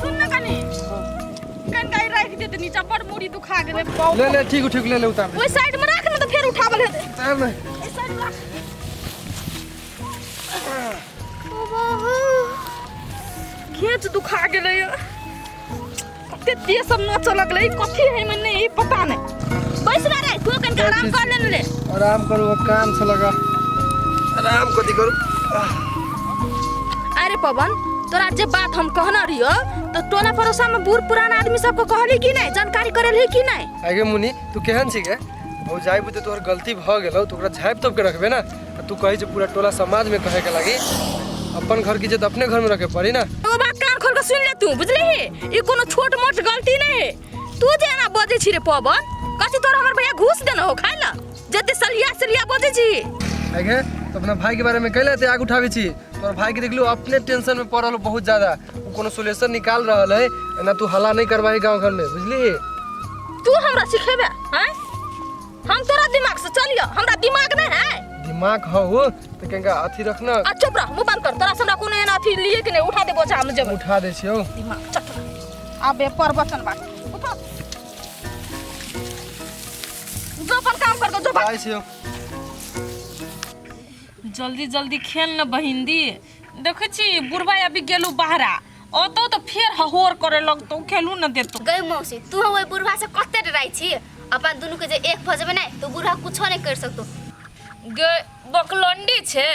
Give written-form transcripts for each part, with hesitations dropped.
सुन ना कने कन गाय रख दे नीचे पर मुड़ी दुखा गेले ले ठीक ले उतार ओई साइड में रख ना तो फिर उठावल है उतार ले इस साइड में रख खेत दुखा गेले कते तेज सब न चलक ले कथि है मने ई पता नहीं बैस ना रे तू कन आराम कर ले आराम करू काम से लगा आराम कथि करू अरे पवन तोरा जे बात हम कहना रियो तो टोला पड़ोसा में बूढ़ पुराना आदमी सबको कहली कि नहीं जानकारी करल है कि नहीं आगे मुनी तू केहन छी के हो जाई बुते तोहर गलती भ गेलो तो ओकरा झाइप तब के रखबे ना तू कहि जे पूरा टोला समाज में कहे के लागी अपन घर की इज्जत अपने घर में रखे पड़ी ना ओ बात कान खोल के सुन ले तू बुझली ई कोनो छोट मोट गलती नहीं है तू जे ना बजे छी रे पवन कथि तोर हमर भैया घूस देना हो खाइला जते सलिया बजे छी आगे तो अपना भाई के बारे में कहले ते आग उठावे छी तोर भाई के देखलू अपने टेंशन में पड़ल बहुत ज्यादा वो कोनो सॉल्यूशन निकाल रहल है ना तू हल्ला नहीं करवाई गांव घर में बुझली तू हमरा सिखेबे हैं हम तोरा दिमाग से चलियो हमरा दिमाग नहीं है दिमाग हो तो कहेगा अथी रखना आ चुप रह मुंह बंद कर तोरा हमरा कोनो एना अथी लिए के नहीं उठा दे बोझा हम जब उठा दे छियो दिमाग चट आबे परवचन बात उठा जो अपन काम कर दो जो आई छियो जल्दी जल्दी खेल न बहिंदी देखे छी बुढ़वा अभी गेलू बाहरा ओतो तो फिर हहोर करे लगतो खेलू न देतो गई मौसी तू ओई बुढ़वा से कते डराई छी अपन दुनु के जे एक भजबे नहीं तो बुढ़वा कुछो नहीं कर सकतो गे बकलंडी छे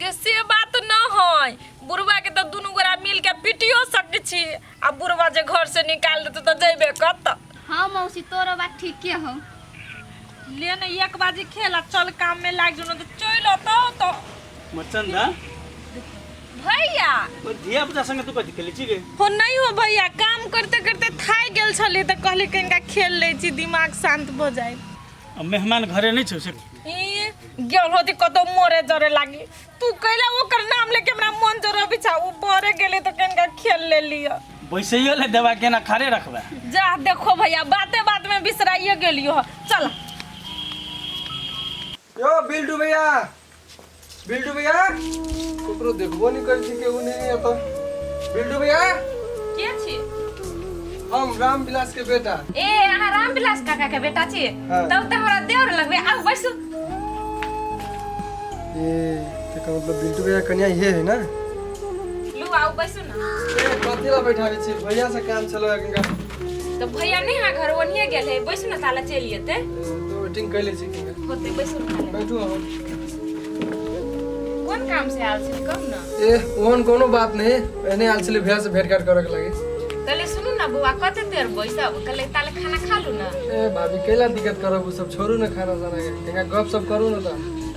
गे से बात न होय बुढ़वा के तो दुनु गोरा मिल के पिटियो सकै छी आ बुढ़वा जे घर से निकाल देतो तो जइबे कत हां मौसी तोरो बात ठीक के हो ले न एक बाजी खेला चल काम में लाग जनो तो चलो तो मचंदा भैया ओ धिया पुता संगे तू कथि खेलै छी गे हो नहीं हो भैया काम करते करते थाई गेल छले त कहले कनिका खेल ले छी दिमाग शांत भ जाए अब मेहमान घरे नहीं छौ से ए गेल होती कतो मोरे जरे लागी तू कहला ओकर नाम लेके हमरा मन जरे बिछा उ बरे गेले त कनिका खेल ले लियो वैसेयो ले देवा के ना खारे रखबा जा देखो भैया बाते बात में बिसराइए गेलियो चल यो बिल्डू भैया कोकरो देखबो नहीं कर छी केहू नहीं तो बिल्डू भैया के छी हम राम विलास के बेटा ए अहाँ राम विलास काका के बेटा छी हाँ। तब त हमरा देवर लगबे आ बैसु ये तो का मतलब बिल्डू भैया कन्या ये है ना लू आओ बैसु ना ए कथिला बैठावे छी भैया से काम चलो गंगा तो भैया नहीं हा घर ओनिए गेल है बैसु ना ताला चलिए ते तो वेटिंग कर ले छी किंगा होते बैसु ना बैठू हम कौन काम से आल छी कब ना ए ओहन कोनो बात नहीं एने आल छले भैया से भेंट करे के लागे कले सुनु ना बुआ कते देर बैसब कले ताले खाना खा लू ना ए भाभी केला दिक्कत करब उ सब छोड़ू ना खाना जाना के कहीं गप सब करू ना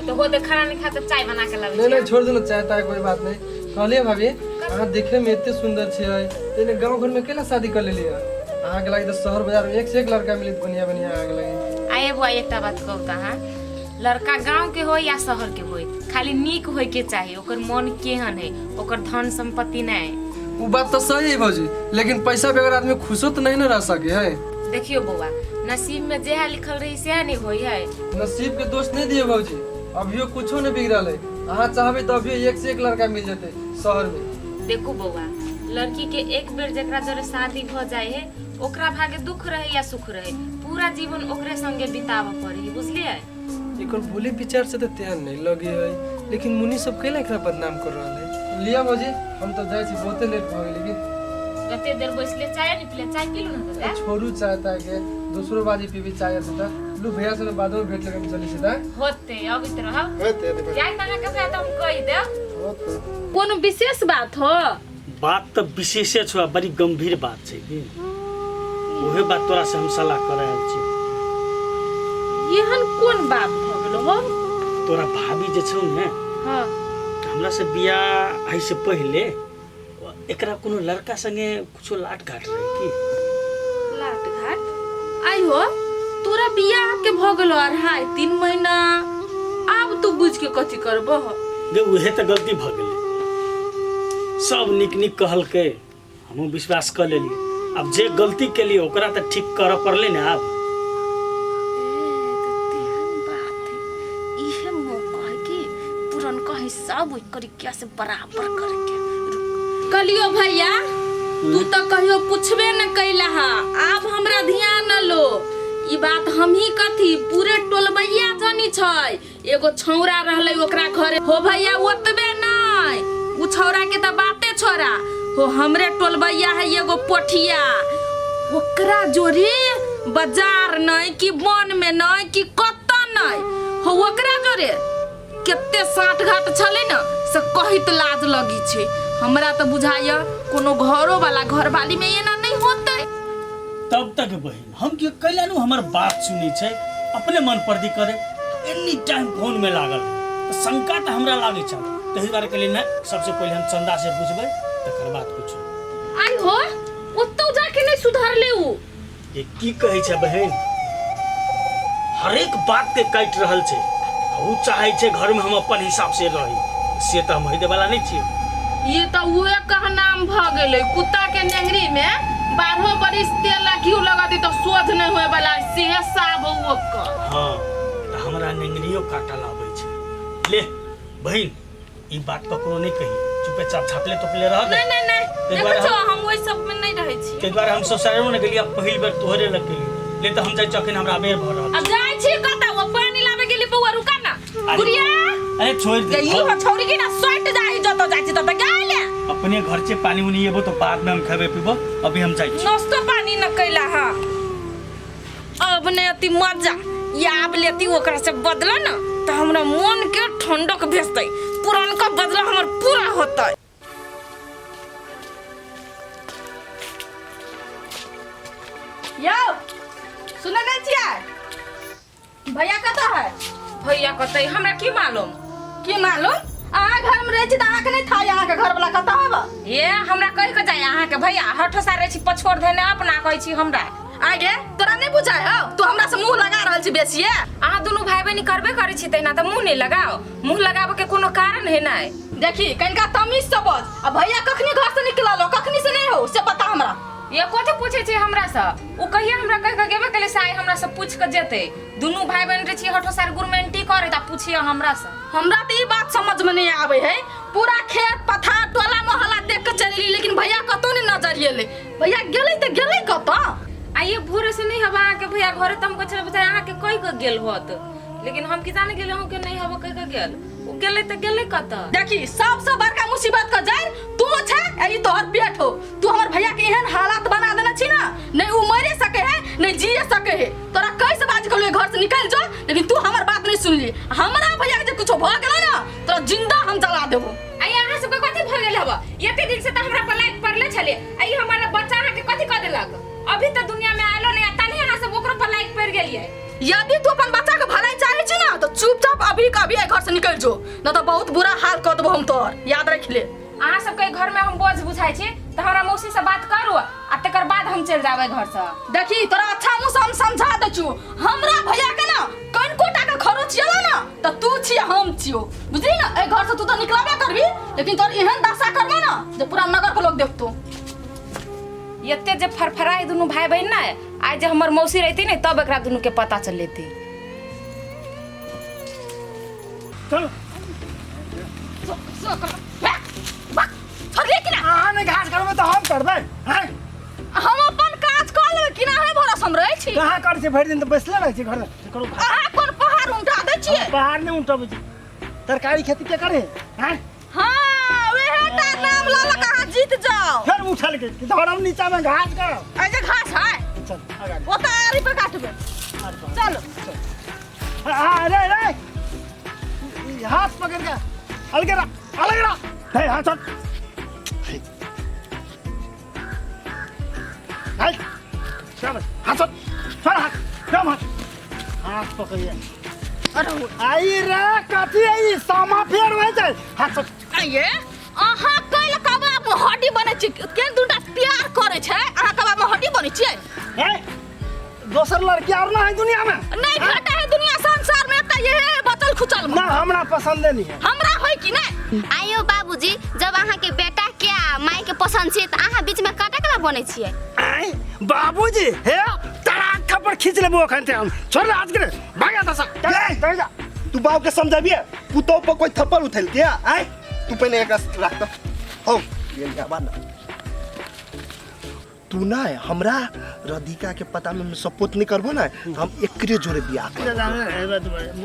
तो होते खाना नहीं खाता चाय बना के लावे नहीं छोड़ दो ना चाहता है कोई बात नहीं कहलिए भाभी अहाँ देखे में इतने सुंदर छियै तेने गांव घर में केला शादी कर लेलिए अहाँ के लागे तो शहर बाजार में एक से एक लड़का मिलित बढ़िया बढ़िया अहाँ के लागे आए बुआ एकटा बात कहता हां लड़का गांव के हो या शहर के हो खाली नीक होय के चाहिए ओकर मन केहन है ओकर धन संपत्ति नहीं वो बात तो सही है भौजी लेकिन पैसा बगैर आदमी खुश तो नहीं ना रह सके है देखियो बुआ नसीब में जेहा लिखल रही से नहीं होई है नसीब के दोष नहीं दिए भौजी अभियो कुछो नहीं बिगड़ल है अहाँ चाहबे तो अभियो एक से एक लड़का मिल जेते शहर में देखो बुआ लड़की के एक बेर जकरा जरे शादी भ जाए है ओकरा भागे दुख रहे या सुख रहे पूरा जीवन ओकरे संगे बितावे पड़ी बुझलिए एकर भोले विचार से तो ध्यान नहीं लगे है लेकिन मुनि सब केला एकरा बदनाम कर रहा है लिया भौजी हम तो जाए छी बहुते लेट भ गेल लेकिन कते देर बैसले चाय नहीं पीले चाय पी लू ना दादा छोरू चाहता है के दूसरो बाजी पीबी चाय से तो लू भैया से बाद में भेंट लगे चली सीधा होते अभी तो रहो होते जाय तना के साथ हम कह दे होते कोनो विशेष बात हो बात तो विशेषे छ बड़ी गंभीर बात छै कि ओहे बात तोरा से हम सलाह करायल छी एहन कोन बात भ गेलो हो तोरा भाभी जे छौ ने हां हमरा से बियाह आइ से पहले एकरा कोनो लड़का संगे कुछो लाट घाट रहे की लाट घाट आई हो तोरा बियाह के भ गेलो और हाय 3 महीना अब तू बुझ के कथि करबो गे उहे त गलती भ गेलै सब निक निक कहल के हमहु विश्वास कर लेली अब जे गलती केली ओकरा त ठीक कर पड़ले ने अब सब करी क्या से बराबर करके कलियो भैया तू तो कहियो पूछबे न कैला हा। अब हमरा ध्यान न लो। ई बात हम ही कथी पूरे टोलबैया जानी छै। एगो छौरा रहलै ओकरा घरे हो भैया ओतबे नहीं। उ छौरा के त बाते छोरा हो हमरे टोलबैया है एगो पोठिया। ओकरा जोरे बाजार नहीं कि वन में नहीं कि कत्ता नहीं हो ओकरा जोरे केते साठ घाट छले न से कहित लाज लगी छे। हमरा तो बुझाया कोनो घरो वाला घरवाली में एना नहीं होते। तब तक बहन हम के कैलानु हमर बात सुनी छै अपने मन पर्दी करे एनी टाइम फोन में लागल तो शंका तो हमरा लागे छ। तही बार के लिए न सबसे पहले हम चंदा से पूछबे तकर बाद कुछ आई हो ओतो जाके नहीं सुधार ले उ। ये की कहै छै बहन हर एक बात के काट रहल छै। उ चाहे छै घर में हम अपन हिसाब से रही से त हम होइदे वाला नहीं छियै। ये तो उहे कह नाम भ गेलै कुत्ता के नेंगरी में 12 बरिस तेल घी लगा दी तो सोध नहीं होए वाला से साब ओकर। हां त हमरा नेंगरियो काटा लाबै छै। ले बहन ई बात ककरो नहीं कही चुपे चाप छापले तोपले रह दे। नहीं नहीं नहीं देखो छो हम ओइ सब में नहीं रहै छी। के द्वारा हम ससुराल में गेलिया पहिल बेर तोहरे लग गेली ले त हम जाय चखन हमरा बेर भ रहल। अब जाय छी कता वो पानी लावे गेली बउआ रुका ना गुड़िया। अरे छोड़ दे ई हो छोड़ी के ना सट जाई जतो जाय छी तत गाले अपने घर से पानी उनी एबो तो बाद में हम खाबे पीबो। अभी हम जाय छी नाश्ता पानी न कैला हा। अब ने अति मजा याब लेती ओकरा से बदला ना तो हमरा मन के ठंडक भेजतै पुरानका बदला हमर पूरा होतै। यो सुने नहीं छियै भैया कतऽ है? भैया कहतै हमरा की मालूम। की मालूम अहाँ घर में रहे छी त अहाँ के नहीं था यहाँ के घर वाला कतऽ हबा? ये हमरा कह के जाय अहाँ के भैया हठो सारे छी पछोड़ देने अपना कहै छी हमरा। आगे तोरा नहीं बुझाय हो तू हमरा से मुंह लगा रहल छी बेसी है। अहाँ दुनू भाई बहिनी करबे करै छी तैना त मुंह नहीं लगाओ। मुंह लगाबे के कोनो कारण है नहीं। देखी कनिका तमीज से बज। अब भैया कखनी घर से निकलल हो कखनी से नहीं हो से बता हमरा। ये कोते पूछे छी हमरा से उ कहिया हमरा कह के गेबे कले से आइ हमरा से पूछ के जेते। दुनू भाई बहन रे छी हठो सार गुरमेंटी करे त पूछिए हमरा से। हमरा तो ये बात समझ में नहीं आवे है। पूरा खेत पथार टोला मोहल्ला देख के चली लेकिन भैया कतो नहीं नजरिए ले। भैया गेलै त गेलै कतो। आइए भोरे से नहीं हवा के भैया घरे तम को चले बता अहाँ के कहि के गेल होत लेकिन हम की जाने गेल हूं के नहीं हवा कहि के गेल उ गेलै त गेलै कत। देखी सबसे बड़का मुसीबत का जड़ तू छे ए तोहर पेट हो। तू हमर भैया के एहन हालात बना देना छी ना नहीं उ मरे सके है नहीं जिए सके है। तोरा कैसे बात कहले घर से निकल जा लेकिन तू हमर बात नहीं सुनली। हमरा भैया के जे कुछ भ गेलै ना तोरा जिंदा हम जला देबो। आई अहाँ सब के कथि भ गेल हवा एते दिन से त हमरा पर लाइक पड़ले छले। आई हमारा बच्चा अहाँ के कथि क देलक अभी त दुनिया में आलो नहीं आता नहीं अहाँ सब ओकरो पर लाइक पड़ गेलिए। यदि तू अपन बच्चा के भलाई चाहे छी ना तो चुपचाप अभी का अभी घर से निकल जो ना तो बहुत बुरा हाल कर देबो हम तोहर याद रख ले। अहाँ सबके घर में हम बोझ बुझाई छी त हमरा मौसी से बात करू आ तकर बाद हम चल जावे घर से। देखी तोरा अच्छा मुंह से हम समझा दे छु हमरा भैया के ना कन कोटा के खरोच जाला ना त तू छी हम छियो बुझली ना। ए घर से तू तो निकलबे करबी लेकिन तोर एहन दशा करबे ना जे पूरा नगर के लोग देखतो। एते जे फरफराई दुनू भाई बहन ना आज जे हमर मौसी रहती नहीं तब एकरा दुनू के पता चल लेती। चलो अहाँ ने घास करबे तो हम करबै हैं। हम अपन काज कर लेबै कि ना है भरोसा हम रहै छी। कहाँ कर छै भरि दिन तो बैसले रहै छै घर करू। अहाँ कोन पहाड़ उठा दै छियै? बाहर नहीं उठबै छी तरकारी खेती के करे हैं। हां वेहे ता नाम ल ल कहां जीत जाओ फिर उठल के धरम नीचा में घास कर ए जे घास है चल आगा ओता आरी पे काटबे चलो। अरे रे हाथ पकड़ के अलग रहा हे हाथ छोड़ हाय शाबाश हाथ छोड़ हाथ पकड़िए। अरे आई रे कथी आई सामा फेर होय छै हाथ छोड़। आइए अहाँ कैल कबाब में हड्डी बने छी के दुटा प्यार करे छै अहाँ कबाब में हड्डी बने छियै। हैं दोसर लड़की और ना है दुनिया में नहीं घटा है दुनिया संसार में त ये बचल खुचल ना हमरा पसंद नहीं है। हमरा होय कि नहीं। आइयो बाबूजी जब अहाँ के बेटा के माई के पसंद छै त अहाँ बीच में काटा कला बने छियै। आई बाबूजी हे तड़ाक खपर खींच लेबो अखन हम छोड़ आज के भागा दसा चल जा। तू बाप के समझाबिए पुतो पर कोई थप्पड़ उठेल के आई तू पहले एक रख तो हो ये क्या बात ना तू ना हमरा राधिका के पता में सपोर्ट नहीं करबो ना हम एकरे जोरे बियाह करब।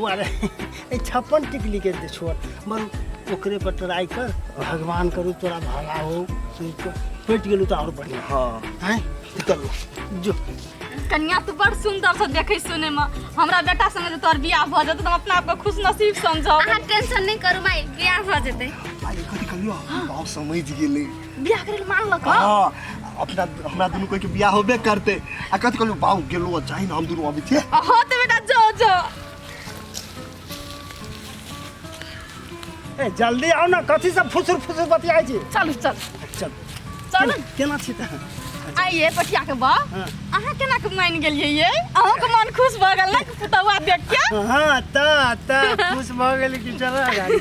ए 56 टिकली के दे छोड़ मन ओकरे पर ट्राई कर भगवान करू तोरा भला हो पेट गेलू तो और बढ़िया हाँ हैं चलो जो कन्या तू बड़ सुंदर से देखे सुने में हमरा बेटा संगे जे तोर बियाह भ जत तुम अपना आप को खुश नसीब समझो। अहाँ टेंशन नहीं करू माई बियाह भ जेतै। आई कथी कहलियो बाऊ समझ गेले। बियाह करे मान लक हाँ अपना हमरा दुनू कोई के बियाह होबे करते आ कथी कहलियो बाऊ गेलो जाई ना हम दुनू अभी थे। हो तो बेटा जो जो ए जल्दी आओ ना कथी सब फुसुर फुसुर बतियाई छी। चल चल चल चल केना छी त आइए पटिया के बा अहाँ केना के मान गेलिए ये अहाँ के मन खुश भ गेल ना पुतवा देख के। हां ता खुश भ गेल कि चला गाड़ी